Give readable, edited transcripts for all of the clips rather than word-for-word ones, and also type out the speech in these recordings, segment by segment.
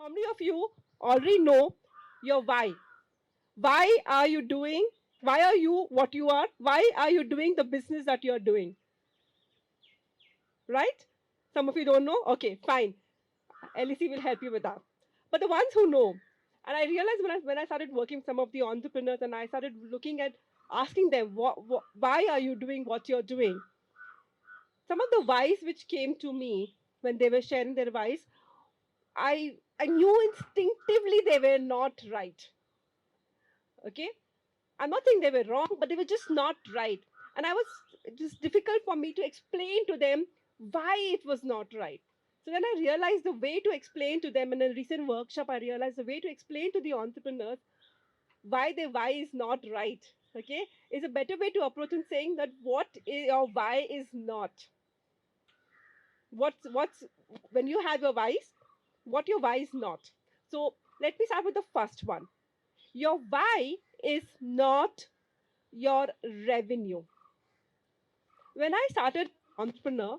How many of you already know your why? Why are you doing? Why are you what you are? Why are you doing the business that you are doing? Right? Some of you don't know? Okay, fine. LEC will help you with that. But the ones who know, and I realized when I started working with some of the entrepreneurs and I started looking at asking them, why are you doing what you're doing? Some of the whys which came to me when they were sharing their whys, I knew instinctively they were not right. Okay, I'm not saying they were wrong, but they were just not right. And it was difficult for me to explain to them why it was not right. So then I realized the way to explain to them in a recent workshop, I realized the way to explain to the entrepreneurs why their why is not right. Okay, is a better way to approach and saying that what is or why is not. What's when you have your whys, what your why is not. So let me start with the first one. Your why is not your revenue. When I started entrepreneur,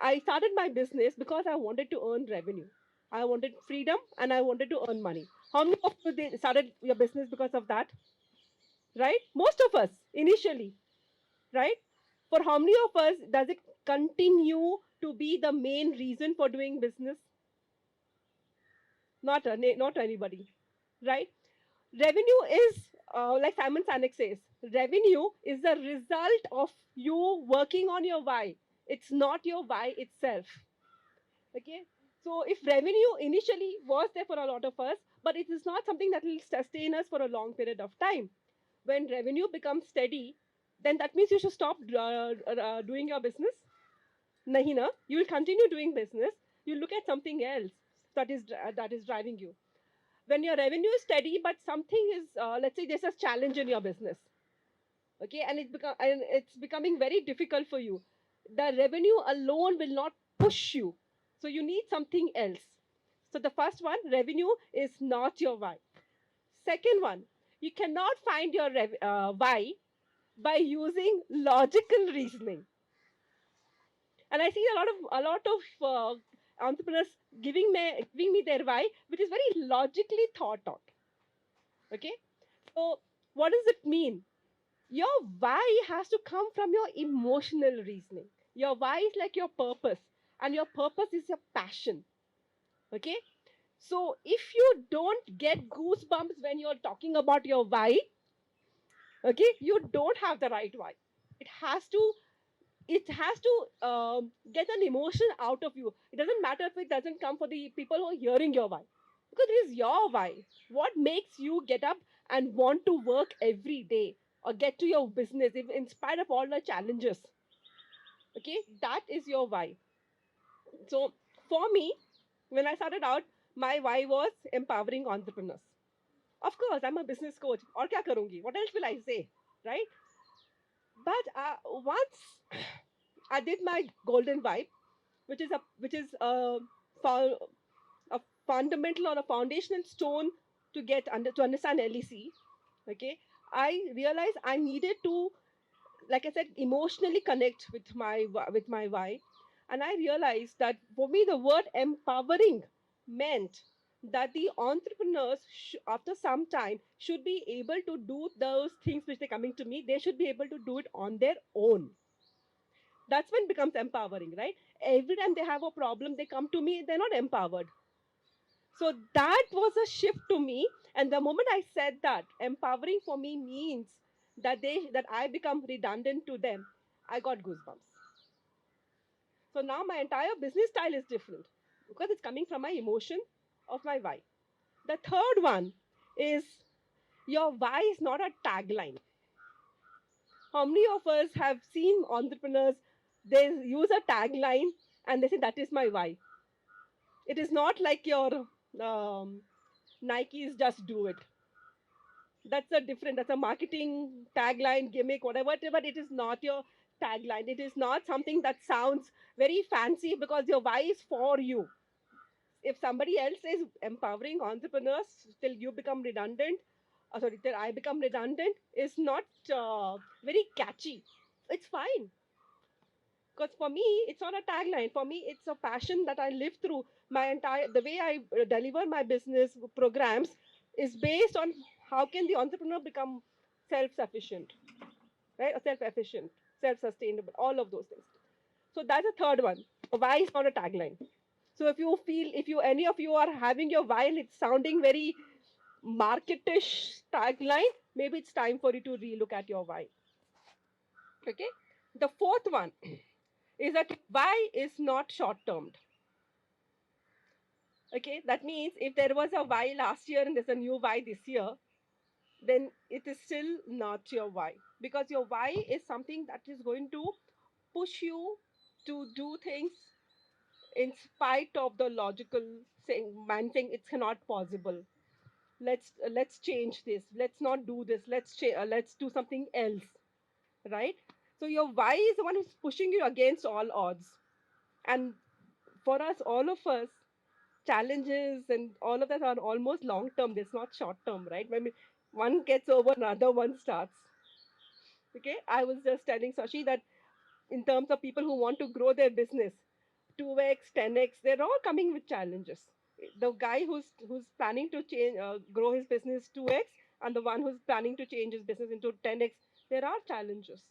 I started my business because I wanted to earn revenue. I wanted freedom and I wanted to earn money. How many of you started your business because of that? Right? Most of us initially, right? For how many of us does it continue to be the main reason for doing business? Not anybody, right? Revenue is like Simon Sinek says, revenue is the result of you working on your why. It's not your why itself. Okay, so if revenue initially was there for a lot of us, but it is not something that will sustain us for a long period of time. When revenue becomes steady, then that means you should stop doing your business. Nahi na, you will continue doing business. You look at something else that is driving you. When your revenue is steady but something is let's say there's a challenge in your business, okay, and it's becoming very difficult for you, the revenue alone will not push you, so you need something else. So the first one, revenue is not your why. Second one, you cannot find your why by using logical reasoning. And I see a lot of entrepreneurs giving me their why, which is very logically thought out. Okay, so what does it mean? Your why has to come from your emotional reasoning. Your why is like your purpose, and your purpose is your passion. Okay, so if you don't get goosebumps when you're talking about your why, okay, you don't have the right why. It has to it has to get an emotion out of you. It doesn't matter if it doesn't come for the people who are hearing your why, because it is your why. What makes you get up and want to work every day or get to your business in spite of all the challenges? Okay, that is your why. So for me, when I started out, my why was empowering entrepreneurs. Of course, I'm a business coach. Or kya karungi? What else will I say, right? But once I did my golden vibe, which is a fundamental or a foundational stone to understand LEC. Okay, I realized I needed to, like I said, emotionally connect with my why, and I realized that for me the word empowering meant that the entrepreneurs after some time should be able to do those things which they're coming to me. They should be able to do it on their own. That's when it becomes empowering, right? Every time they have a problem, they come to me, they're not empowered. So that was a shift to me. And the moment I said that, empowering for me means that I become redundant to them, I got goosebumps. So now my entire business style is different because it's coming from my emotion of my why. The third one is your why is not a tagline. How many of us have seen entrepreneurs, they use a tagline and they say, that is my why. It is not like your Nike's just do it. That's a marketing tagline, gimmick, whatever. It is not your tagline. It is not something that sounds very fancy because your why is for you. If somebody else is empowering entrepreneurs till you become redundant, sorry, till I become redundant, is not very catchy. It's fine. Because for me, it's not a tagline. For me, it's a passion that I live through. My entire the way I deliver my business programs is based on how can the entrepreneur become self-sufficient, right? Or self-efficient, self-sustainable, all of those things. So that's the third one. Why is not a tagline. So if you feel, if you any of you are having your why and it's sounding very marketish tagline, maybe it's time for you to relook at your why. Okay. The fourth one is that why is not short termed. Okay, that means if there was a why last year and there's a new why this year, then it is still not your why, because your why is something that is going to push you to do things in spite of the logical saying, man saying it's not possible. Let's change this. Let's not do this. Let's do something else, right? So your why is the one who's pushing you against all odds. And for us, all of us, challenges and all of that are almost long term. It's not short term, right? When one gets over, another one starts. Okay, I was just telling Sashi that in terms of people who want to grow their business, 2x, 10x, they're all coming with challenges. The guy who's planning to change, grow his business 2x, and the one who's planning to change his business into 10x, there are challenges.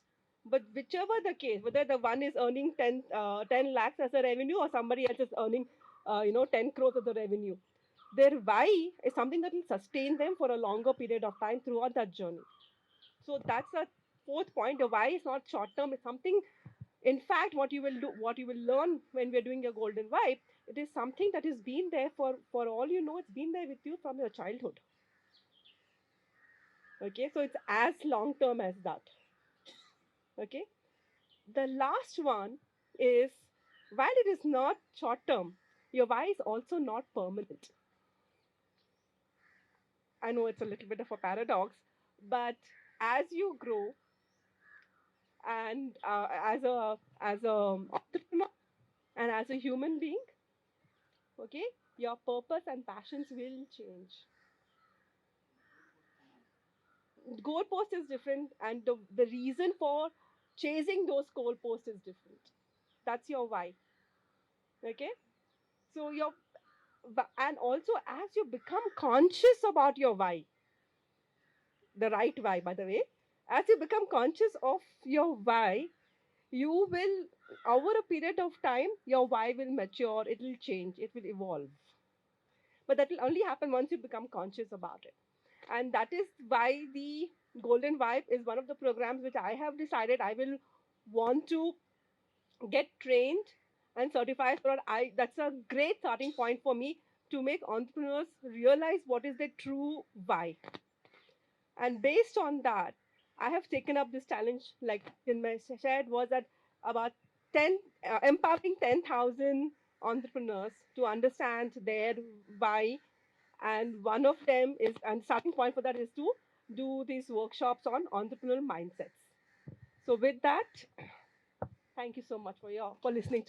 But whichever the case, whether the one is earning 10 lakhs as a revenue or somebody else is earning, 10 crores as a revenue, their why is something that will sustain them for a longer period of time throughout that journey. So that's a fourth point. The why is not short term. It's something. In fact, what you will do, what you will learn when we're doing your golden vibe, it is something that has been there for all you know. It's been there with you from your childhood. Okay, so it's as long term as that. Okay, the last one is, while it is not short term, your why is also not permanent. I know it's a little bit of a paradox, but as you grow and as a entrepreneur and as a human being, okay, your purpose and passions will change. Goalpost is different, and the reason for chasing those goalposts is different. That's your why. Okay, so your and also as you become conscious about your why, the right why, by the way, as you become conscious of your why, you will, over a period of time, your why will mature, it will change, it will evolve. But that will only happen once you become conscious about it. And that is why the Golden Vibe is one of the programs which I have decided I will want to get trained and certified for. I That's a great starting point for me to make entrepreneurs realize what is their true why. And based on that, I have taken up this challenge, like in my shared was that about 10 empowering 10,000 entrepreneurs to understand their why. And one of them is, and starting point for that is to do these workshops on entrepreneurial mindsets. So with that, thank you so much for listening